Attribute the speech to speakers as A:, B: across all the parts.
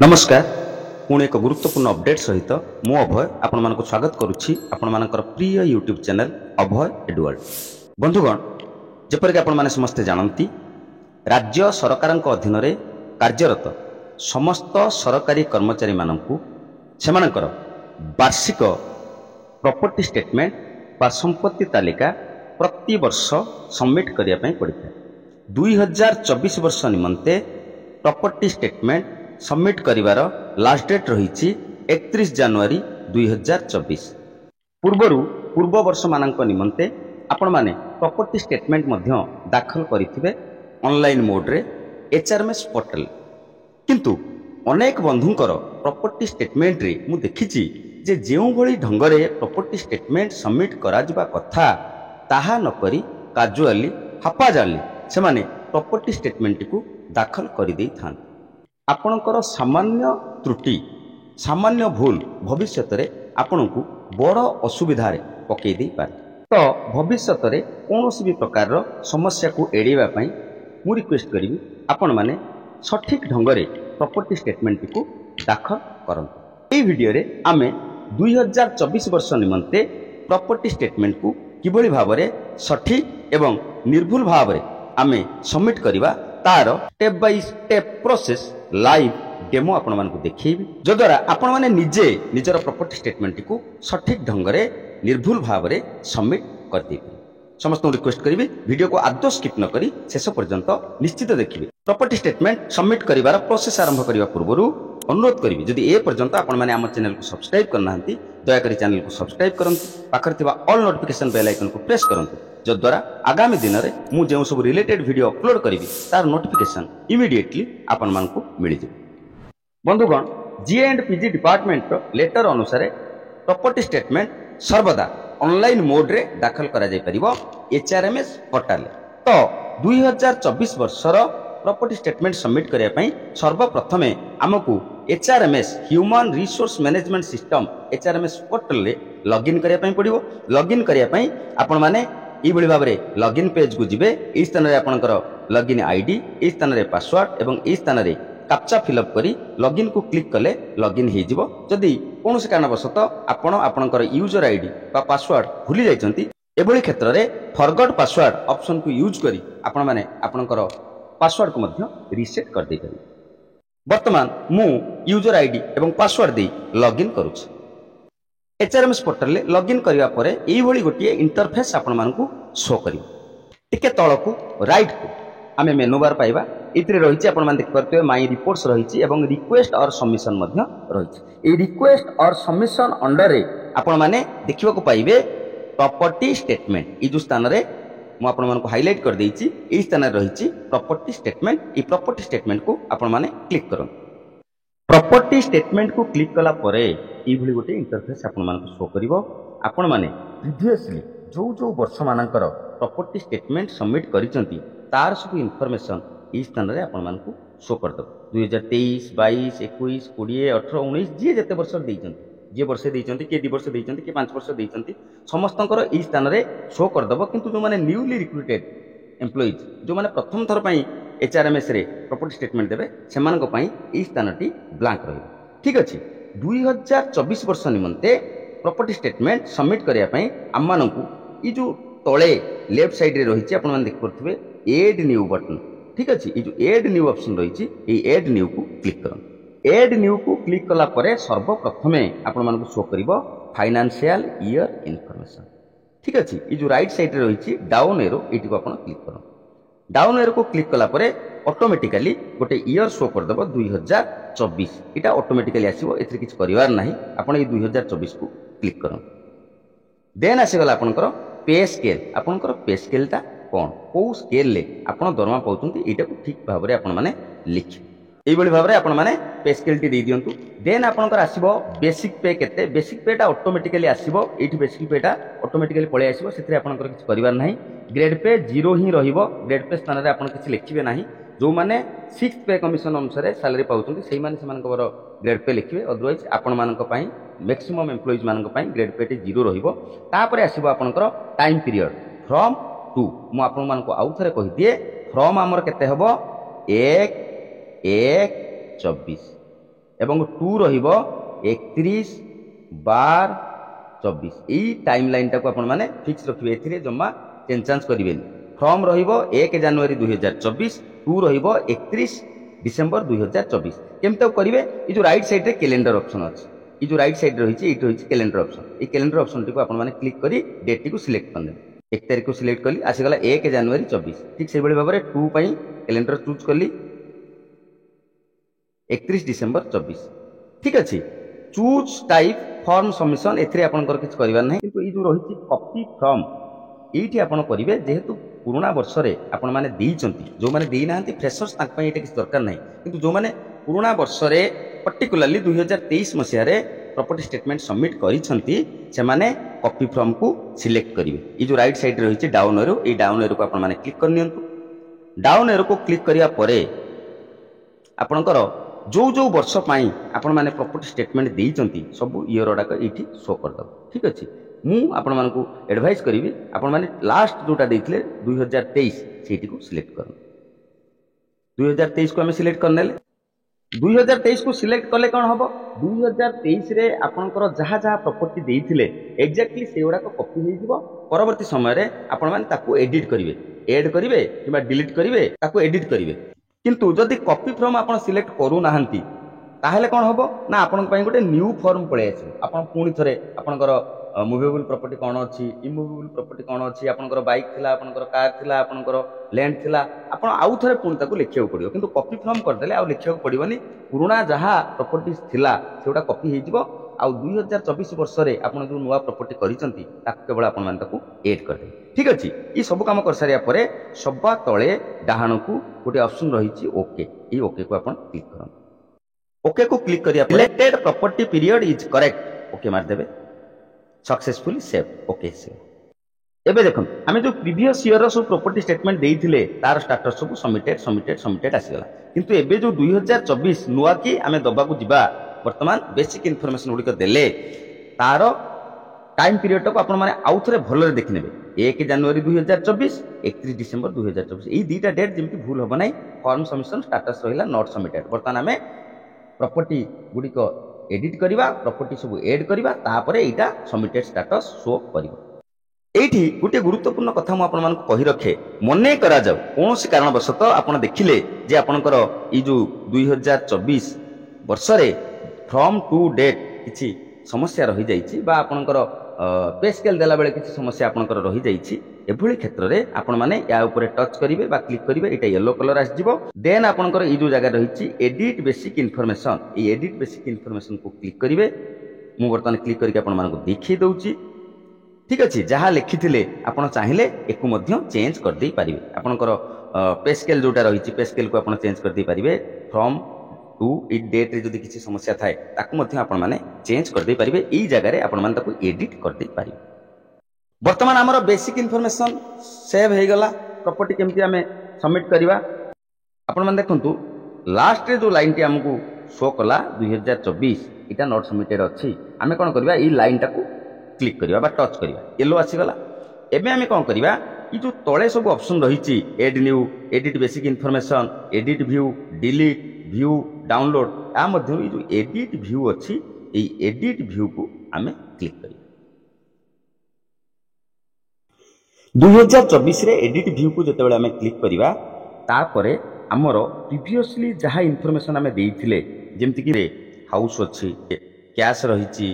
A: नमस्कार पुणी एक गुरुत्वपूर्ण अपडेट सहित मु अभय आपण मानक स्वागत करुच्ची आपण मानकर प्रिय यूट्यूब चैनल अभय एडवर्ड। बंधुगण जपरिक आपण माने समस्ते जानती राज्य सरकार अधीन रे कार्यरत समस्त सरकारी कर्मचारी मानकु सेमानकर वार्षिक प्रॉपर्टी स्टेटमेंट बा संपत्ति तालिका प्रति वर्ष सबमिट करिया पई पड़िଥାଏ। 2024 वर्ष निमंते प्रॉपर्टी स्टेटमेंट सबमिट करिवार लास्ट डेट रही 31 जनवरी 2024। पूर्व वर्ष मानक निमंते आपण माने प्रॉपर्टी स्टेटमेंट मध्य दाखल करिथिबे ऑनलाइन मोड रे एचआरएमएस पोर्टल। किंतु अनेक बंधुंकर प्रॉपर्टी स्टेटमेंट रे मु देखिछि जे जेउ भली ढंगरे प्रॉपर्टी स्टेटमेंट सबमिट करा जिबा कथा ताहा न करी काजुअली हापाजाली से माने प्रॉपर्टी स्टेटमेंट को दाखल करि देई थान। आपणकर सामान्य त्रुटि सामान्य भूल भविष्य रे आपणकु बड़ असुविधा रे पकई देई पारे। तो भविष्य रे कोनोसी भी प्रकार रो समस्या को एड़ेबा पई मु रिक्वेस्ट करिवि आपण माने सठिक ढंगरे प्रॉपर्टी स्टेटमेंट को दाखल करंतु। एई वीडियो रे आमे 2024 वर्ष निमंते प्रॉपर्टी स्टेटमेंट को किभली भाबरे सठिक एवं निर्भुल भाबरे आमे सबमिट करिवा तार step by step process live demo आपण मानकु देखैबी जद्वारा आपण माने निजे निजर प्रॉपर्टी स्टेटमेंट को सठिक ढंगरे निर्भुल भाबरे सबमिट कर देबी। समस्त रिक्वेस्ट करिवि वीडियो को आदौ स्किप न करी शेष पर्यंत निश्चित देखिबे। प्रॉपर्टी स्टेटमेंट सबमिट करिवार प्रोसेस आरंभ करिवा पूर्वरु अनुरोध करिवि जदि ए पर्यंत आपण माने हमर चैनल को सब्सक्राइब करनांती दया करी चैनल को सब्सक्राइब करंतु पाखर थिबा ऑल नोटिफिकेशन बेल आइकन को प्रेस करंतु जद्वारा आगामी दिन में मु जो सब रिलेटेड वीडियो अपलोड करी तार नोटिफिकेशन इमिडिएटली आपण मानकु मिल जाए। बंधुगण जीएंडपीजी डिपार्टमेंट लेटर अनुसार प्रॉपर्टी स्टेटमेंट सर्वदा ऑनलाइन मोड रे दाखल करा जाय परिबो एचआरएमएस पोर्टल। तो 2024 वर्षर प्रॉपर्टी स्टेटमेंट सबमिट करिया पई सर्वप्रथमे हमकु HRMS human resource management system HRMS portal रे लॉगिन करिया पई पड़िबो। लॉगिन करिया पई आपण माने ई भली भाबरे लॉगिन पेज को जिबे। ई स्थान रे आपनकर लॉगिन आईडी ई स्थान रे पासवर्ड एवं ई स्थान रे कैप्चा फिलअप करी लॉगिन को क्लिक कले लॉगिन हे जिवो। जदि कोनोसी कारणवशत आपण आपनकर यूजर आईडी बा पासवर्ड भूली जाइचंती एभली क्षेत्र रे फॉरगॉट पासवर्ड ऑप्शन को यूज करी आपण माने आपनकर पासवर्ड को मध्य रीसेट कर दे करी। वर्तमान मु यूजर आईडी एवं पासवर्ड दे लॉगिन करूछि। एचआरएमएस पोर्टल ले लॉगिन करिवा परे एई भली गोटिए इंटरफेस आपण मानकु शो करी। टिके तळकु राइट को आमे मेनू बार पाइबा। इतरे रहिछि आपण मान देख परते माय रिपोर्ट्स रहिछि एवं रिक्वेस्ट और सबमिशन मध्य रहिछि। ए रिक्वेस्ट और सबमिशन अंडर रे आपण माने देखिबा को पाइबे प्रॉपर्टी स्टेटमेंट। ई जो स्थान रे मु आपण मानकु हाइलाइट कर देइछि ई स्थान रे रहिछि प्रॉपर्टी स्टेटमेंट। ई प्रॉपर्टी स्टेटमेंट को आपण माने क्लिक करन। प्रॉपर्टी स्टेटमेंट को क्लिक कला परे ई भली गोटे इंटरफेस आपण मानकु शो करिवो। आपण माने प्रीवियसली जो वर्ष मानकर प्रॉपर्टी स्टेटमेंट सबमिट करिसंती तार सब इन्फॉर्मेशन ई स्थान रे आपण मानकु शो कर दब। 2023 22 21 20 18 19 जे जते वर्ष देइचंती जे वर्ष देइचंती के 2 वर्ष देइचंती के 5 वर्ष देइचंती समस्तंकर ई स्थान रे शो कर दब। किंतु जो माने न्यूली रिक्रूटेड एम्प्लॉइज जो माने प्रथम थर पई एचआरएमएस रे प्रॉपर्टी स्टेटमेंट देबे सेमानक पई ई स्थानटी ब्लैंक रहइबो। ठीक अछि 2024 वर्ष निमंते प्रॉपर्टी स्टेटमेंट सबमिट करिया पई हम मानकु ई जो तळे लेफ्ट साइड रे रहिछि आपण मान देख परथिबे ऐड न्यू बटन। ठीक अछि ई जो ऐड न्यू ऑप्शन रहिछि ई ऐड न्यू को क्लिक करन। ऐड न्यू को क्लिक कला परे सर्वप्रथमे आपण मानकु शो करिवो फाइनेंशियल ईयर इन्फॉर्मेशन। ठीक अछि ई जो राइट साइड रे रहिछि डाउन एरो एटी को आपण क्लिक करन। डाउन एरो को क्लिक कला परे ऑटोमेटिकली गोटे ईयर शो कर दबो 2024। इटा ऑटोमेटिकली आसीबो एथि किछ करिवार नाही। आपण ए 2024 को क्लिक करन। देन आसी गला आपनकर पे स्केल। आपनकर पे स्केल ता कोन को स्केल ले आपण दरमा पाउचंती एटा को ठीक भाबरे आपण माने लिख एई बळी भाबरे आपण माने पे स्केल टी दे दियंतु। देन आपनकर आसीबो बेसिक पे केते। बेसिक पे ता ऑटोमेटिकली आसीबो एठी बेसिक पे ता ऑटोमेटिकली पळे आसीबो सेथि आपनकर किछ करिवार नाही। ग्रेड पे 0 ही रहिबो। ग्रेड पे स्थान रे आपण किछ लिखिबे नाही। जो माने 6th पे कमिशन अनुसार सैलरी पाउचंती सेही माने सेमानकर ग्रेड पे लिखिबे। अदरवाइज आपण मानक पई मैक्सिमम एम्प्लॉइज मानक पई ग्रेड पे टी 0 रहिबो। तापरे आसीबो आपनकर टाइम पीरियड फ्रॉम टू। मु आपण मानक आउ थरे कहि दिए फ्रॉम हमर केते हबो 1/1/24 ଏବଂ 2 ରହିବ 31/12/24 ଏଇ ଟାइम लाइन टाको आपण माने फिक्स रखिबे एथिरे जम्मा चेंज चांज करिवेन फ्रॉम रहिबो 1 जनवरी 2024 2 रहिबो 31 डिसेंबर 2024 केमते करिवे ई जो राइट साइड रे कैलेंडर ऑप्शन अछि ई जो राइट साइड रहिछि इट रहिछि कैलेंडर ऑप्शन ई कैलेंडर ऑप्शन टिको आपण माने क्लिक करी डेट टिको सिलेक्ट करने 1 तारिख को सिलेक्ट कली आसी गला 1 जनवरी 24 ठीक से बळी भाबरे 2 पई कैलेंडर चूज कली 31 डिसेंबर 24 ठीक अछि चूज टाइप फॉर्म सबमिशन एथिरे आपनकर किछ करिवार नै किंतु ई जो रहिछि कॉपी फ्रॉम एठी आपण करिवे जेहेतु पुराना वर्ष रे आपण माने देइचंती जो माने देइ नाहंती फ्रेशर्स ताक पई एटा किछ दरकार नै किंतु जो माने पुराना वर्ष रे पर्टिकुलरली 2023 मसिया रे प्रॉपर्टी स्टेटमेंट सबमिट करिसंती से माने कॉपी फ्रॉम को सिलेक्ट करिवे ई जो राइट साइड रे रहिछि डाउन एरो ई डाउन एरो को आपण माने क्लिक करनियंतु डाउन एरो को क्लिक करिया परे आपणकर जो जो वर्ष पाई आपण माने प्रॉपर्टी स्टेटमेंट देइचंती सब इयर ओडा को एठी शो कर दब ठीक अछि मु आपण मानकु एडवाइस करिवि आपण माने लास्ट जोटा देइथिले 2023 सेठी को सिलेक्ट कर 2023 को हम सिलेक्ट करनेले 2023 को सिलेक्ट करले कोन हबो 2023 रे आपनकर जहा जहा प्रॉपर्टी देइथिले एग्जैक्टली सेउडा को कॉपी हे जिवो परवर्ती समय रे आपण माने ताकू एडिट करिवे ऐड करिवे किबा डिलीट करिवे ताकू एडिट करिवे किंतु जदि कॉपी फ्रॉम आपण सिलेक्ट करू नाहंती ताहेले कोन हबो ना आपण पई गोटे न्यू फॉर्म पळे आछी आपण पुणी थरे आपनकर मूवेबल प्रॉपर्टी कोन अछि इमूवेबल प्रॉपर्टी कोन अछि आपनकर बाइक थिला आपनकर कार थिला आपनकर लैंड थिला आपण आउ थरे पुणी ताकू लिखियो पड़ियो किंतु कॉपी फ्रॉम कर देले आउ लिखियो पड़िबनी पुराना जहा प्रॉपर्टीज थिला सेउडा कॉपी हे जिवो आउ 2024 वर्ष रे आपण जो नुवा प्रॉपर्टी करिसंती ताकू केवल आपण मान ताकू ऐड कर दे ठीक अछि ई सब काम कर सारिया परे सबा तळे डाहाणो को गोटे ऑप्शन रहिछि ओके ई ओके को आपण क्लिक करन ओके को क्लिक करिया selected property period is correct okay मार देबे सक्सेसफुली सेव ओके सेव एबे देखन आमे जो प्रीवियस ईयर रो सब प्रॉपर्टी स्टेटमेंट देइथिले तार स्टेटस सब सबमिटेड आसीगला किंतु एबे जो 2024 नुवा की आमे दबा को जिबा वर्तमान बेसिक इनफॉरमेशन गुडी को देले तार टाइम पीरियड को आपण माने आउ थरे भलो रे देखिनेबे 1 जनवरी 2024 31 डिसेंबर 2024 ई दीटा डेट जेमति भूल होबो नै फॉर्म सबमिशन स्टेटस रहिला नॉट सबमिटेड वर्तमान आमे प्रॉपर्टी गुडी को एडिट करिवा प्रॉपर्टी सब ऐड करिवा तापरे एटा सबमिटेड स्टेटस शो करिवो एठी गुटे गुरुत्वपूर्ण कथा मु आपण मानक कहि रखे मने करा जाऊ कोनोसी कारणवशत आपण देखिले जे आपनकर ई जो 2024 वर्ष रे फ्रॉम टू डेट किछि समस्या रहि जाइछि बा आपनकर पे स्केल देला बेले किछि समस्या आपनकर रहि जाइछि एभଳି क्षेत्र में आपण माने या ऊपर टच करिवे बा क्लिक करिवे एटा येलो कलर आस जिवो देन आपनकर ई जो जगह रहिछि एडिट बेसिक इनफॉरमेशन ई एडिट बेसिक इनफॉरमेशन को क्लिक करिवे मु वर्तमान क्लिक करके आपण मानको देखि दउछि ठीक अछि जहा लिखिथिले आपण चाहिले एकु मध्य चेंज कर दे पारिवे आपनकर पे स्केल जोटा रहिछि पे स्केल को आपण चेंज कर दे पारिवे फ्रॉम टू ई डेट रे जदि किछि समस्या थाए ताकु मध्य आपण माने चेंज कर दे पारिवे ई जगह रे आपण माने ताकु एडिट कर दे पारिवे वर्तमान आमर बेसिक इनफॉरमेशन सेव हो गला प्रॉपर्टी केमती आमे सबमिट करवा आपण माने देखंतु लास्ट रे जो लाइन टी हमकु शो कला 2024 इटा नॉट सबमिटेड अछि आमे कोन करबा ई लाइन टाकू क्लिक करवा बा टच करवा येलो आसी गला एबे आमे कोन करवा ई जो तळे सब ऑप्शन रहिछि add new edit basic information edit view delete view download आ मध्य ई जो एडिट व्यू अछि ई एडिट व्यू को आमे क्लिक करवा 2024 रे एडिट व्यू को जते बेले हमें क्लिक करिवा तापरे हमरो प्रीवियसली जहा इनफॉरमेशन हमें देइथिले जेमति कि हाउस अछि कैश रहिछि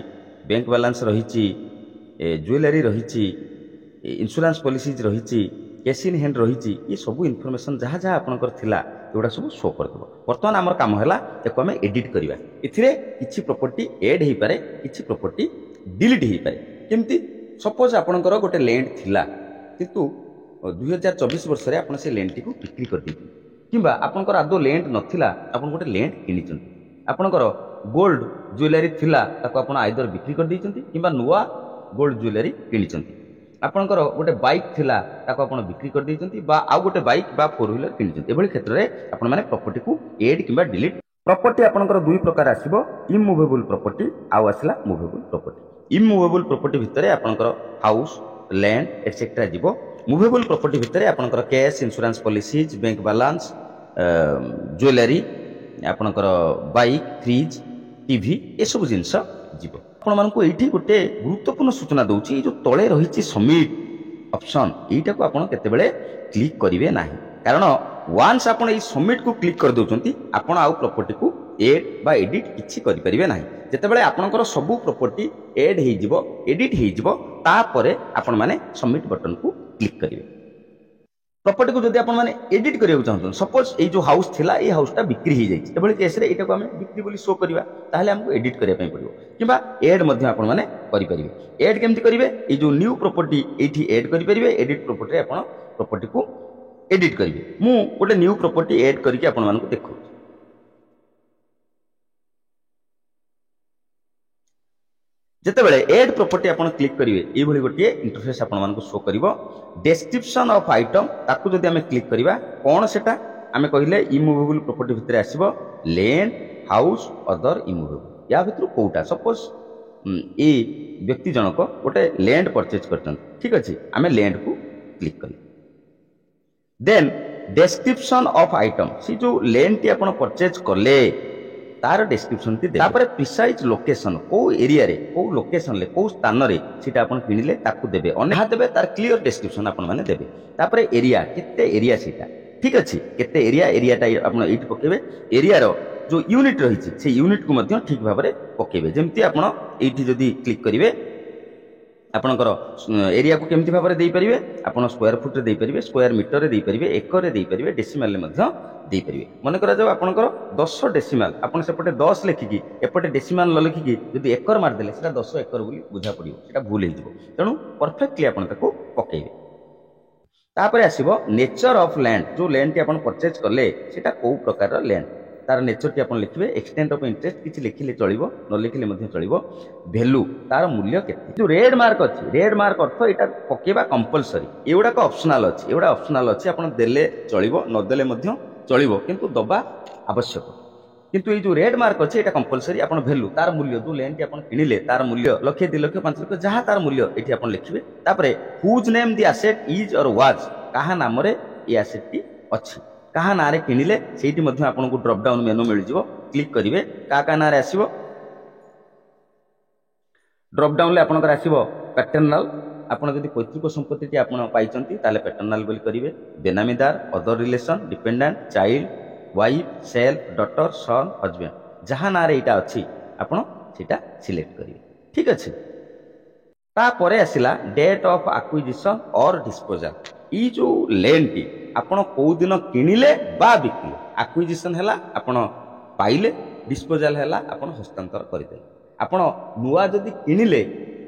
A: बैंक बैलेंस रहिछि ज्वेलरी रहिछि इंश्योरेंस पॉलिसीज रहिछि कैश इन हैंड रहिछि ये सब इनफॉरमेशन जहा जहा आपनकर थिला एडा सब शो कर देबो वर्तमान हमर काम हला एको हमें एडिट करिवा इथिरे किछि प्रॉपर्टी ऐड हेइ पारे किछि प्रॉपर्टी डिलीट हेइ पारे केमति सपोज आपनकर गोटे लैंड थिला किंतु 2024 वर्ष रे आपण से लैंड टी को बिक्री कर दी किबा आपनकर आदो लैंड नथिला आपण गोटे लैंड किनिचंती आपनकर गोल्ड ज्वेलरी थिला ताको आपण आइदर बिक्री कर दैचंती किबा नुवा गोल्ड ज्वेलरी किनिचंती आपनकर गोटे बाइक थिला ताको आपण बिक्री कर दैचंती बा आ गोटे बाइक बा फोर व्हीलर किनिचंती एभଳି क्षेत्र रे आपण माने प्रॉपर्टी को ऐड किबा डिलीट प्रॉपर्टी आपनकर दुई प्रकार आसीबो इमूवेबल प्रॉपर्टी आ आसला मूवेबल प्रॉपर्टी इमूवेबल प्रॉपर्टी भितरे आपनकर हाउस लैंड एटसेट्रा जीवो मूवेबल प्रॉपर्टी भितरे आपनकर cash insurance policies bank balance jewellery आपनकर बाइक फ्रिज টিভି ଏସବୁ ଜିନିଷ ଯିବ। ଆପଣମାନଙ୍କୁ ଏଇଠି ଗୋଟେ ଗୁରୁତ୍ୱପୂର୍ଣ୍ଣ ସୂଚନା ଦେଉଛି, ଏଇ ଯେଉଁ ତଳେ ରହିଛି ସବମିଟ୍ ଅପସନ୍, ଏଇଟାକୁ ଆପଣ କେତେବେଳେ କ୍ଲିକ୍ କରିବେ ନାହିଁ। କାରଣ ୱାନ୍ସ ଆପଣ ଏଇ ସବମିଟ୍କୁ କ୍ଲିକ୍ କରିଦେଉଛନ୍ତି, ଆପଣ ଆଉ ପ୍ରପର୍ଟିକୁ ଏଡ୍ ବା ଏଡିଟ୍ କିଛି କରିପାରିବେ ନାହିଁ। ଯେତେବେଳେ ଆପଣଙ୍କର ସବୁ ପ୍ରପର୍ଟି ଏଡ୍ ହେଇଯିବ, ଏଡିଟ୍ ହେଇଯିବ, ତାପରେ ଆପଣମାନେ ସବମିଟ୍ ବଟନକୁ କ୍ଲିକ୍ କରିବେ। ପ୍ରପର୍ଟିକୁ ଯଦି ଆପଣମାନେ ଏଡିଟ୍ କରିବାକୁ ଚାହୁଁଛନ୍ତି, ସପୋଜ ଏଇ ଯେଉଁ ହାଉସ୍ ଥିଲା, ଏଇ ହାଉସ୍ଟା ବିକ୍ରି ହେଇଯାଇଛି, ଏଭଳି କେସ୍ରେ ଏଇଟାକୁ ଆମେ ବିକ୍ରି ବୋଲି ଶୋ କରିବା, ତାହେଲେ ଆମକୁ ଏଡିଟ୍ କରିବା ପାଇଁ ପଡ଼ିବ। କିମ୍ବା ଏଡ୍ ମଧ୍ୟ ଆପଣମାନେ କରିପାରିବେ। ଏଡ୍ କେମିତି କରିବେ? ଏଇ ଯେଉଁ ନ୍ୟୁ ପ୍ରପର୍ଟି ଏଇଠି ଏଡ୍ କରିପାରିବେ। ଏଡିଟ୍ ପ୍ରପର୍ଟିରେ ଆପଣ ପ୍ରପର୍ଟିକୁ ଏଡିଟ୍ କରିବେ। ମୁଁ ଗୋଟେ ନ୍ୟୁ ପ୍ରପର୍ଟି ଏଡ୍ କରିକି ଆପଣମାନଙ୍କୁ ଦେଖାଉଛି। ଯେତେବେଳେ ଏଡ୍ ପ୍ରପର୍ଟି ଆପଣ କ୍ଲିକ୍ କରିବେ, ଏଇଭଳି ଗୋଟିଏ ଇଣ୍ଟରଫେସ୍ ଆପଣମାନଙ୍କୁ ଶୋ କରିବ। ଡେସ୍କ୍ରିପ୍ସନ୍ ଅଫ୍ ଆଇଟମ୍, ତାକୁ ଯଦି ଆମେ କ୍ଲିକ୍ କରିବା, କ'ଣ ସେଟା ଆମେ କହିଲେ ଇମୁଭେବୁଲ୍ ପ୍ରପର୍ଟି ଭିତରେ ଆସିବ ଲ୍ୟାଣ୍ଡ, ହାଉସ୍, ଅଦର ଇମୁଭେବୁଲ୍। ୟା ଭିତରୁ କୋଉଟା? ସପୋଜ ଏଇ ବ୍ୟକ୍ତି ଜଣକ ଗୋଟେ ଲ୍ୟାଣ୍ଡ ପରଚେଜ୍ କରିଛନ୍ତି, ଠିକ୍ ଅଛି, ଆମେ ଲ୍ୟାଣ୍ଡକୁ କ୍ଲିକ୍ କଲେ। ଦେନ୍ ଡେସ୍କ୍ରିପ୍ସନ୍ ଅଫ୍ ଆଇଟମ୍, ସେ ଯେଉଁ ଲ୍ୟାଣ୍ଡଟି ଆପଣ ପରଚେଜ୍ କଲେ तार डिस्क्रिप्शन टी तापर प्रिसाइज लोकेशन को एरिया रे को लोकेशन ले को स्थान रे सीटा आपण किनिले ताकू देबे अनेहा देबे तार क्लियर डिस्क्रिप्शन आपण माने देबे तापर एरिया केते एरिया सीटा ठीक अछि केते एरिया टा आपण एट पकेबे एरिया रो जो यूनिट रही से यूनिट को मध्य ठीक भाव में पकेबे जेमती आपण एठी जदी क्लिक करिवे आपणकर एरिया को केमती भाव में दे पारिबे आपण स्क्वायर फुट रे दे पारिबे स्क्वायर मीटर रे दे पारिबे एकर रे दे पारिबे डेसिमल रे मध्य दे पारिबे मन करा जाव आपणकर 10 डेसिमल आपण सेपटे 10 लेखिकी एपटे डेसिमल न लेखिकी जदी एकर मार देले सेटा 10 एकर बोली बुझा पड़िबो सेटा भूल हे जिवो तेनु परफेक्टली आपण ताको पकेइबे तापर आसीबो नेचर ऑफ लैंड जो लैंड टी आपण परचेज करले सेटा को प्रकार रो लैंड तार नेचर टी आपण लिखिबे एक्सटेंट ऑफ इंटरेस्ट किछि लिखिले चलिबो न लिखिले मध्ये चलिबो वैल्यू तार मूल्य केते जो रेड मार्क अछि रेड मार्क अर्थ एटा पकेबा कंपलसरी एउडा को ऑप्शनल अछि एउडा ऑप्शनल अछि आपण देले चलिबो न देले मध्ये चलिबो किंतु दबा आवश्यक किंतु ये जो रेड मार्क अछि एटा कंपलसरी आपण वैल्यू तार मूल्य जो लैंड टी आपण किनिले तार मूल्य लक्ष 2 लक्ष 5 लक्ष जहा तार मूल्य एठी आपण लिखिबे तापरे whose name the asset is or was काहा नाम रे ए एसेट टी अछि काहा नारे किनिले सेठी मध्ये आपनको ड्रॉप डाउन मेनू मिल जिवो क्लिक करिवे का नारे आसीबो ड्रॉप डाउन ले आपनकर आसीबो पैटर्नल आपण जदी पैतृक संपत्ति टी आपण पाइचंती ताले पैटर्नल बोली करिवे बेनामीदार other relation dependent child wife self daughter son husband जहा नारे एटा अछि आपण सेटा सिलेक्ट करिवे ठीक अछि तापरे आसिला डेट ऑफ एक्विजिशन और डिस्पोजल ई जो लैंड टी आपण को दिन किनिले बा बिकिले एक्विजिशन हैला आपण पाइले डिस्पोजल हैला आपण हस्तांतर करदेले आपण नुआ जदी किनिले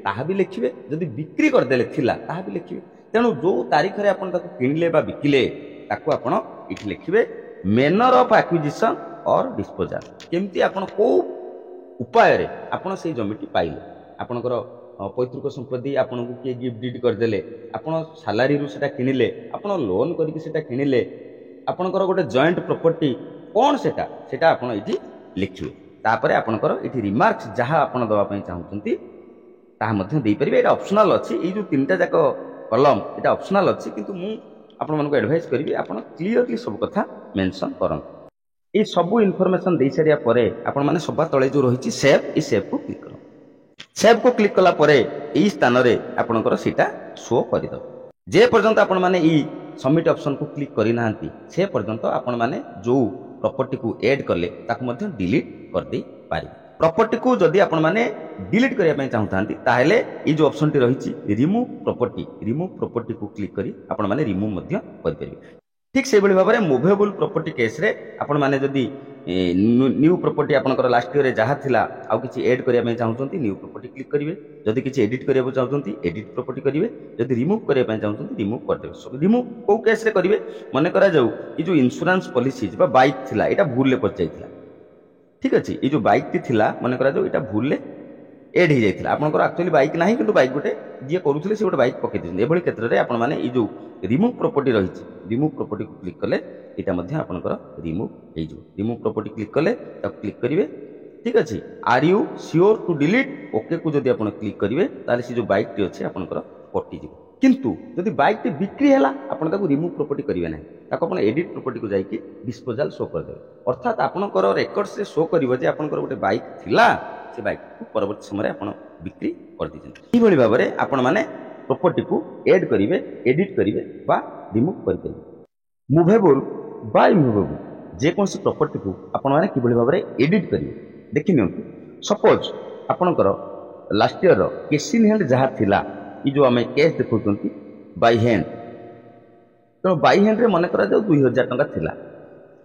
A: ताहा भी लिखिबे जदी बिक्री कर देले थिला ताहा भी लिखिबे तेनु जो तारीख रे आपण ताको किनिले बा बिकिले ताको आपण इठी लिखिबे मैनर ऑफ एक्विजिशन और डिस्पोजल केमती आपण को उपाय रे आपण से जमीटी पाइले आपणकर पैतृक संपत्ति आपन को किए गिफ्ट डीड कर देले आपन सैलरी रु सेटा किनिले आपन लोन करके सेटा किनिले आपनकर गोटे जॉइंट प्रॉपर्टी कोन सेटा सेटा आपन इठी लिखिबे तापरे आपनकर इठी रिमार्क्स जहां आपन दवा पई चाहउचंती ताहा मध्य देई परिबे एटा ऑप्शनल अछि ए जो तीनटा जाक कलम एटा ऑप्शनल अछि किंतु मु आपन मानको एडवाइस करिवे आपन क्लियरली सब कथा मेंशन करन ए सब इन्फॉर्मेशन देई सरिया परे आपन माने सबा तळे जो रहिछि सेव ई सेव को क्लिक करो सेव को क्लिक कला परे ई स्थान रे आपनकर सीटा शो करि दो जे पर्यंत आपण माने ई सबमिट ऑप्शन को क्लिक करि नाहंती से पर्यंत आपण माने जो प्रॉपर्टी को ऐड करले ताको मध्ये डिलीट कर दे पारि प्रॉपर्टी को जदी आपण माने डिलीट करिया पय चाहतांती ताहेले ई जो ऑप्शन टी रहिछि रिमूव प्रॉपर्टी को क्लिक करी आपण माने रिमूव मध्ये करि परिबे ठीक से भाव में मुवेबल प्रॉपर्टी केस रे आपण माने जदी न्यू प्रॉपर्टी आपनकर लास्ट ईयर रे जहा थिला आ किछि ऐड करिया में चाहउचंती न्यू प्रॉपर्टी क्लिक करिवे जदी किछि एडिट करिया चाहउचंती एडिट प्रॉपर्टी करिवे जदी रिमूव करिया में चाहउचंती रिमूव कर देबे सब रिमूव को केस रे करिवे माने करा जाऊ ई जो इंश्योरेंस पॉलिसी बा बाइक थिला एटा भूल ले पचाइथिला ठीक अछि ई जो बाइक टी थिला माने करा जाऊ एटा भूल ले एड हो जाइथिला आपनकर एक्चुअली बाइक नाही किंतु बाइक गोटे जे करूथिले से गोटे बाइक पके दिसने एभली क्षेत्र रे आपण माने ई जो रिमूव प्रॉपर्टी रहिछि रिमूव प्रॉपर्टी को क्लिक कले एटा मध्ये आपनकर रिमूव हे जो रिमूव प्रॉपर्टी क्लिक कले तब क्लिक करिवे ठीक अछि are you sure to delete okay को जदी आपण क्लिक करिवे ताले से जो बाइक टी अछि आपनकर कटि जिवो किंतु जदि बाइक टी बिक्री है आपन ताको रिमूव प्रॉपर्टी करिवे ना ताको अपन एडिट प्रॉपर्टी को जाई कि डिस्पोजल शो कर देबे अर्थात आपनकर रेकॉर्ड से शो करिवो जे आपनकर गोटे बाइक थिला से बाइक को परवर्ती समय आपण बिक्री कर दिजन ई भली भाबरे आपण माने प्रॉपर्टी को ऐड करिवे एडिट करिवे बा रिमूव कर देबे मूवेबल बा इमूवेबल जे कोनसी प्रॉपर्टी को आपण माने कि भली भाबरे एडिट करिवे देखि नियंतु सपोज आपनकर लास्ट ईयर रो केस इन हैंड जहा थिला ई जो आम कैश देखुं बाय हैंड तेणु बाय हैंड रे मन करा 2000 टंका थिला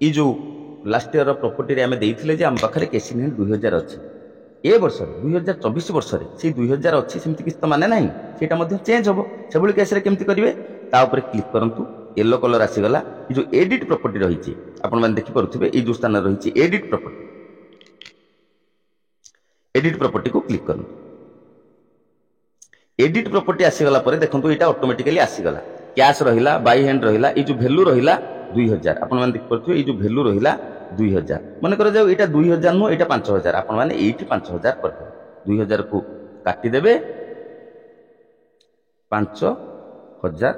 A: ई जो लास्ट ईयर प्रॉपर्टी रे आम देइथिले जे आम पाखरे कैश इन हैंड 2000 अछि ए वर्ष 2024 वर्ष रे से 2000 अछि सेमति किछ त माने नाही सेटा मध्ये चेंज होबो सेबुली केस रे केमति करिवे ता ऊपर क्लिक करंतु येलो कलर आसी गला ई जो एडिट प्रॉपर्टी रहिछि आपण माने देखि परुथिबे ई जो स्थान रहिछि एडिट प्रॉपर्टी को क्लिक करंतु एडिट प्रॉपर्टी आसीगला पर देखंतु एटा ऑटोमेटिकली आसीगला कैश रहिला बाय हैंड रहिला ई जो वैल्यू रहिला 2000 आपण माने देख परथु ई जो वैल्यू रहिला 2000 माने कर जाऊ एटा 2000 नो एटा 5000 आपण माने एठी 5000 करबे 2000 को काटी देबे 5000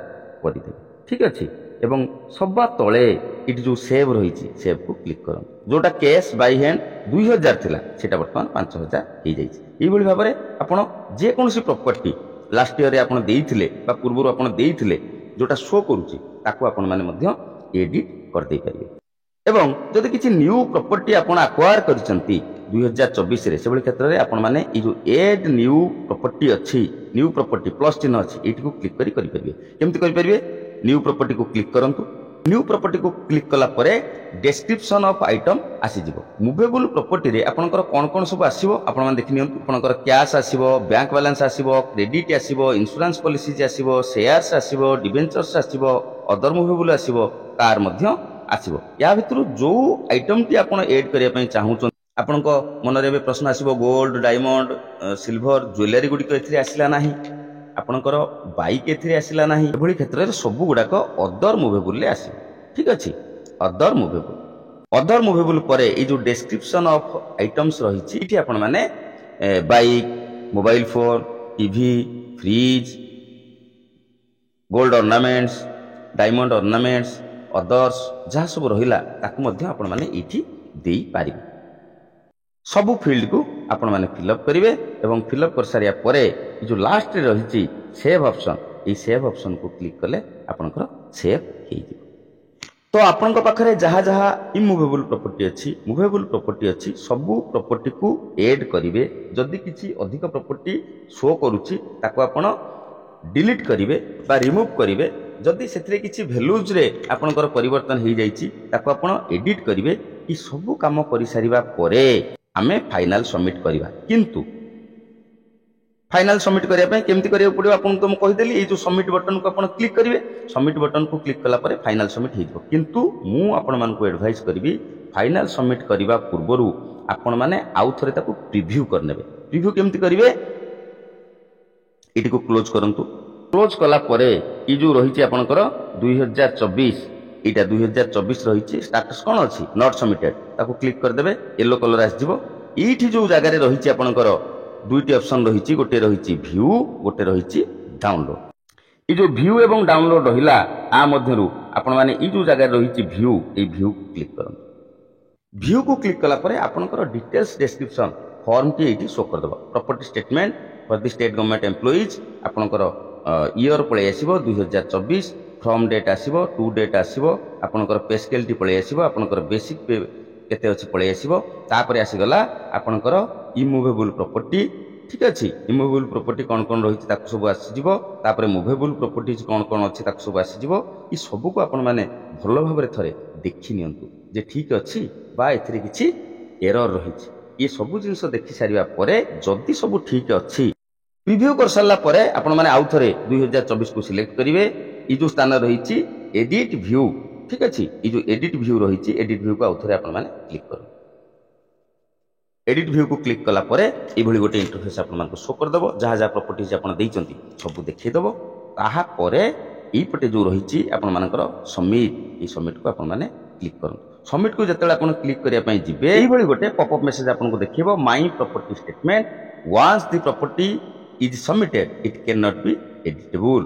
A: करि देबे ठीक अछि एवं सबा तळे इट जो सेव रहिछि सेव को क्लिक करन जोटा कैश बाय हैंड 2000 थिला सेटा वर्तमान 5000 हे जाइछि ई भली भाबरे आपण जे कोनसी प्रॉपर्टी लास्ट ईयर आपण देइथिले बा पूर्वरु आपण देइथिले जोटा शो करूछि ताको आपण माने मध्य एडिट कर दे परिबे एवं जदि किछि न्यू प्रॉपर्टी आपण एक्वायर करिसंती 2024 रे सेबಳಿ क्षेत्र रे आपण माने ई जो एड न्यू प्रॉपर्टी अछि न्यू प्रॉपर्टी प्लस चिन्ह अछि एटी को क्लिक करि परिबे केमति करि परिबे न्यू प्रॉपर्टी को क्लिक करंतु न्यू प्रॉपर्टी को क्लिक कला परे डिस्क्रिप्शन ऑफ आइटम आसी जिवो मूवेबल प्रॉपर्टी रे आपनकर कोन कोन सब आसीबो आपण मान देखि नियंतु आपनकर कैश आसीबो बैंक बैलेंस आसीबो क्रेडिट आसीबो इंश्योरेंस पॉलिसी आसीबो शेयर्स आसीबो डिबेंचर्स आसीबो अदर मूवेबल आसीबो कार मध्य आसीबो या भितरु जो आइटम टी आपण ऐड करिया पई चाहू छन आपनको मन रे प्रश्न आसीबो गोल्ड डायमंड सिल्वर ज्वेलरी गुडी को एथि आसिला नाही आपनकर बाइक एथि आसिला नाही एभली क्षेत्र रे सब गुडाक अदर मूवेबल ले आसी ठीक अछि अदर मूवेबल परे ए जो डिस्क्रिप्शन ऑफ आइटम्स रहिछि इठी आपण माने bike mobile phone TV fridge gold ornaments diamond ornaments others जहा सब रहिला ताकु मध्ये आपण माने इठी देई पारिबे सबु फील्ड को आपण माने फिलअप करिवे एवं फिलअप कर सारिया परे जो लास्ट रे रहिछि सेव ऑप्शन ए सेव ऑप्शन को क्लिक कले आपनकर सेव हे जिवो तो आपनक पाखरे जहा जहा इमूवेबल प्रॉपर्टी अछि सबु प्रॉपर्टी को ऐड करिवे जदि किछि अधिक प्रॉपर्टी शो करूछि ताको आपण डिलीट करिवे बा रिमूव करिवे जदि सेथरे किछि वैल्यूज रे आपनकर परिवर्तन हे जाइछि ताको आपण एडिट करिवे ई सबु काम करि सारिबा परे आमे फाइनल सबमिट करिवा किंतु फाइनल सबमिट करिया पय केमति करिया पडियो आपन तो म कहि देली ए जो सबमिट बटन को आपण क्लिक करिवे सबमिट बटन को क्लिक कला परे फाइनल सबमिट हे जिवो किंतु मु आपन मान को एडवाइस करबी फाइनल सबमिट करिवा पूर्वरु आपन माने आउ थरे ताको प्रीव्यू करनेबे प्रीव्यू केमति करिवे एटी को क्लोज करंतु क्लोज कला परे ई जो रहिछि आपनकर 2024 एटा 2024 रहिछि स्टेटस कोन अछि नॉट सबमिटेड ताको क्लिक कर देबे येलो कलर आस जिवो एठी जो जगह रे रहिछि आपनकर दुईटी ऑप्शन रहिछि गोटे रहिछि व्यू गोटे रहिछि डाउनलोड ई जो व्यू एवं डाउनलोड रहिला आ मध्यरु आपण माने ई जो जगह रहिछि व्यू ए व्यू क्लिक करन व्यू को क्लिक कला परे आपनकर डिटेल्स डिस्क्रिप्शन फॉर्म टी एठी शो कर दबो property statement for the state government employees आपनकर ईयर पळे आसीबो 2024 फ्रॉम डेट आसीबो टू डेट आसीबो आपनकर पे स्केल टी पळे आसीबो आपनकर बेसिक पे केते अछि पळे आसीबो तापरे आसी गला आपनकर इमूवेबल प्रॉपर्टी ठीक अछि इमूवेबल प्रॉपर्टी कोन कोन रहिछि ताको सब आसी जिवो तापरे मूवेबल प्रॉपर्टीज कोन कोन अछि ताको सब आसी जिवो ई सब को आपण माने भलो भाबरे थरे देखि नियंतु जे ठीक अछि बा एथिरे किछि एरर रहिछि ये सब जिंस देखि सारिबा परे जदी सब ठीक अछि प्रीव्यू कर सारला परे आपण माने आउ थरे 2024 को सिलेक्ट करिवे ई जो स्थान रहिछि एडिट व्यू ठीक अछि ई जो एडिट व्यू रहिछि एडिट व्यू को आउ थरे आपण माने क्लिक करू एडिट व्यू को क्लिक कला परे ए भली गोटे इंटरफेस आपण मानको शो कर दबो जहा जहा प्रॉपर्टीज आपण दैचंती सब देखि दबो ताहा परे ई पटे जो रहिछि आपण मानकर सबमिट ई सबमिट को आपण माने क्लिक करन सबमिट को जतले आपण क्लिक करिया पई जिबे एही भली गोटे पॉपअप मेसेज आपण को देखिबो my property statement once the property is submitted it can not be editable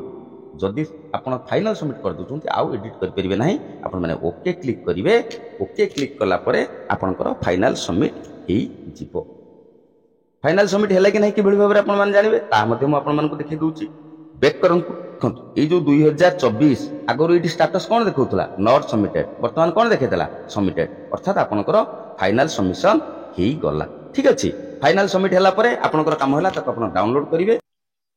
A: जदि आप फाइनाल सबमिट कर दूँ आउ एडिट करेंगे ना आपण मैंने ओके क्लिक करेंगे ओके क्लिक कलापर आपंकर फाइनाल सबमिट हो फाइनाल सबमिट है कि नहीं कि भाव में आपने जानवे मुझे देखी दूसरी बैक करूँ ये जो 2024 आगुरी ये स्टाटस कौन देखा नॉट सबमिटेड बर्तमान कौन देखा सबमिटेड अर्थात आपंकर फाइनाल सबमिशन हो गला ठीक अच्छे फाइनाल सबमिट है आपंकर कम है आप डाउनलोड करेंगे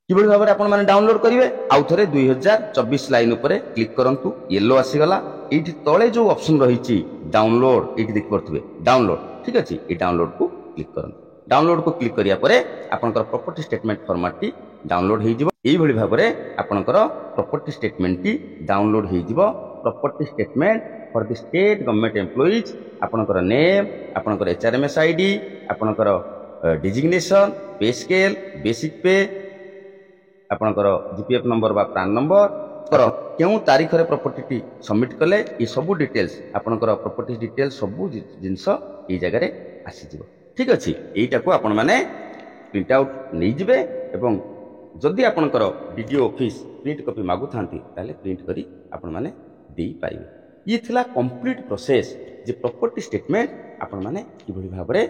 A: किभଳି भाव में आपने डाउनलोड करेंगे आउ थे 2024 लाइन उपर क्लिक करूँ येलो आसीगला ये तले जो ऑप्शन रही डाउनलोड ये देखिए डाउनलोड ठीक अच्छे ये डाउनलोड को क्लिक करूँ डाउनलोड को क्लिक करिया आपंकर property statement format T download हो भाव में आपंकर प्रॉपर्टी स्टेटमेंट टी डाउनलोड हो property statement for the state government employees आपंकर नेम आपंकर HRMS आईडी आपंकर डिजिग्नेशन पे स्केल बेसिक पे आपंकर GPF नंबर बा प्रान नंबर क्यों तारीख रे प्रॉपर्टी टी सबमिट कले ये सब डिटेल्स आपंकर प्रॉपर्टी डिटेल्स सब जिनस ये जगह आसीज ठीक अच्छे यहीटा को आपण मैंने प्रिंट आउट नहीं जिबे एवं जदि आपणकर DDO ऑफिस प्रिंट कॉपी मागु थांती ताले प्रिंट करी आपण माने देई पाइबे ये थिला कंप्लीट प्रोसेस जे प्रॉपर्टी स्टेटमेंट आपण माने किभଳି भाबरे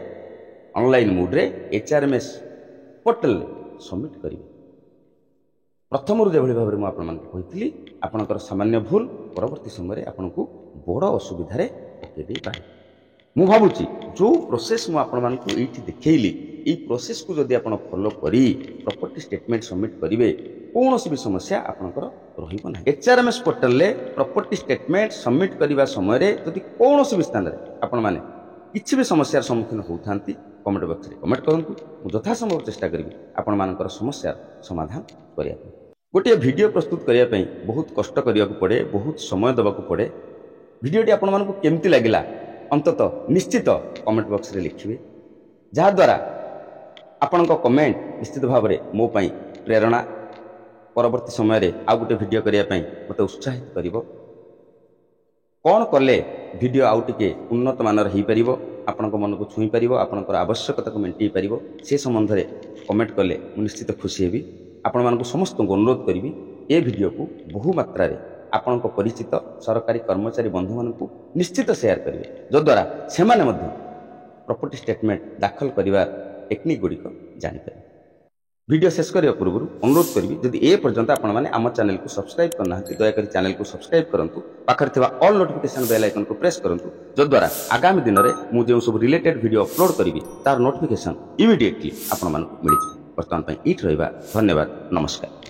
A: ऑनलाइन मोड रे HRMS पोर्टल सबमिट करिवे प्रथम रु जेभଳି भाबरे मु आपण मानके कहितली आपणकर सामान्य भूल परवर्ती समय आपनको बड़ असुविधा रे पके देई पाए मु भावुची जो प्रोसेस मु आपण मानकु एठी देखैली ई प्रोसेस को जदि आपण फॉलो करी प्रॉपर्टी स्टेटमेंट सबमिट करिवे कोनोसी भी समस्या आपनकर रहिबो ना HRMS पोर्टल ले प्रॉपर्टी स्टेटमेंट सबमिट करिवा समय रे जदि कोनोसी भी स्थान रे आपण माने किछि भी समस्यार सम्मुखीन होउथांती कमेंट बॉक्स रे कमेंट करंतु मु यथा संभव चेष्टा करिवि आपण मानकर समस्यार समाधान करिया गोटे वीडियो प्रस्तुत करिया पई बहुत कष्ट करिया को पड़े बहुत समय देबा को पड़े वीडियोटी आपण मानकु केमति लागिला अंतत निश्चित कमेंट बॉक्स रे लिखिबे जहा द्वारा आपणक कमेंट निश्चित भाव में मो पाई प्रेरणा परवर्ती समय रे आ गोटे वीडियो करिया पई मते उत्साहित करिवो कौन कले वीडियो आउ टिके उन्नत मानर हो पार आपणक मन को छुई पार आपणकर आवश्यकता को मेंटई पार से संबंध में कमेंट कले निश्चित खुशी हेबी आपण मानक समस्त को अनुरोध करी ए वीडियो को बहु मात्रा रे आपणक परिचित सरकारी कर्मचारी बंधु मानक निश्चित शेयर करेंगे जद्वारा से प्रॉपर्टी स्टेटमेंट दाखल करिवार टेक्निक गुड़िक जापर वीडियो शेष करने पूर्व अनुरोध करी जदि ए पर्यंत आपण मैंने आम चैनल को सब्सक्राइब करना दयाकोरी चैनल को सब्सक्राइब करूँ पाखर थिबा ऑल नोटिफिकेशन बेल आइकन को प्रेस करूँ जद्वारा आगामी दिन में मुझे सब रिलेटेड वीडियो अपलोड करी तार नोटिफिकेशन इमिडिएटली आपण मानक मिल बर्तमान इट रहा धन्यवाद नमस्कार।